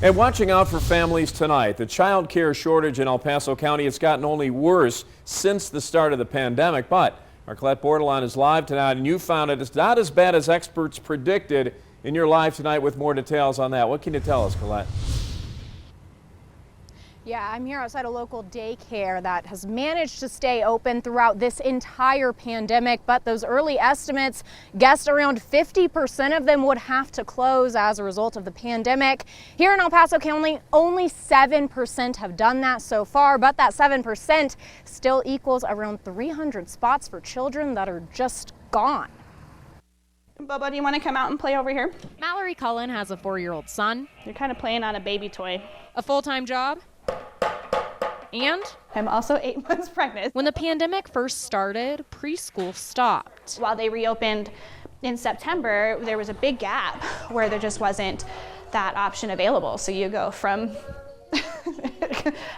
And watching out for families tonight. The child care shortage in El Paso County has gotten only worse since the start of the pandemic. But our Colette Bordelon is live tonight, and you found it's not as bad as experts predicted. In your live tonight with more details on that. What can you tell us, Colette? Yeah, I'm here outside a local daycare that has managed to stay open throughout this entire pandemic, but those early estimates guessed around 50% of them would have to close as a result of the pandemic. Here in El Paso County, only 7% have done that so far, but that 7% still equals around 300 spots for children that are just gone. Bubba, do you want to come out and play over here? Mallory Cullen has a 4-year-old son. You're kind of playing on a baby toy. A full-time job. And I'm also 8 months pregnant. when the pandemic first started, preschool stopped. While they reopened in September, there was a big gap where there just wasn't that option available. So you go from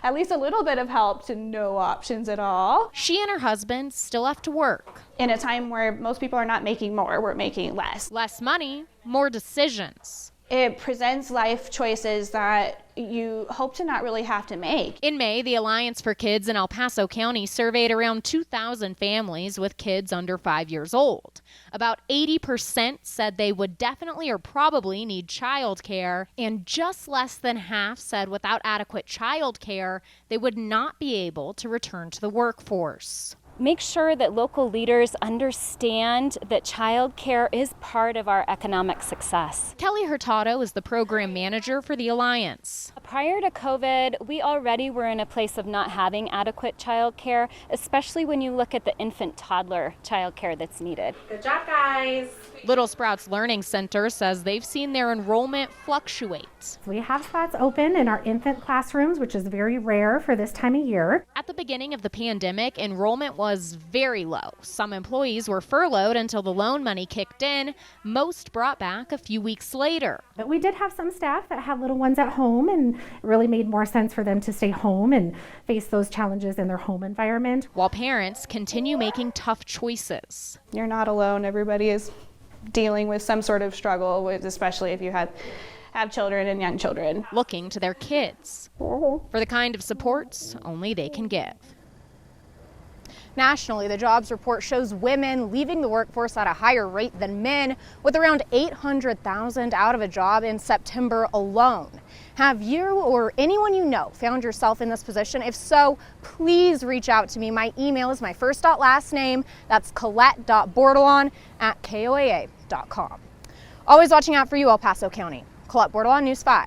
at least a little bit of help to no options at all. She and her husband still have to work. In a time where most people are not making more, we're making less. Less money, more decisions. It presents life choices that you hope to not really have to make. In May, the Alliance for Kids in El Paso County surveyed around 2,000 families with kids under 5 years old. About 80% said they would definitely or probably need childcare, and just less than half said without adequate childcare, they would not be able to return to the workforce. Make sure that local leaders understand that childcare is part of our economic success. Kelly Hurtado is the program manager for the Alliance. Prior to COVID, we already were in a place of not having adequate childcare, especially when you look at the infant-toddler childcare that's needed. Good job, guys. Little Sprouts Learning Center says they've seen their enrollment fluctuate. We have spots open in our infant classrooms, which is very rare for this time of year. At the beginning of the pandemic, enrollment was very low. Some employees were furloughed until the loan money kicked in. Most brought back a few weeks later. But we did have some staff that had little ones at home, and it really made more sense for them to stay home and face those challenges in their home environment. While parents continue making tough choices. You're not alone. Everybody is dealing with some sort of struggle, especially if you have children and young children. Looking to their kids for the kind of supports only they can give. Nationally, the jobs report shows women leaving the workforce at a higher rate than men, with around 800,000 out of a job in September alone. Have you or anyone you know found yourself in this position? If so, please reach out to me. My email is my first last name. That's colette.bordelon@koaa.com. Always watching out for you, El Paso County. Colette Bordelon, News 5.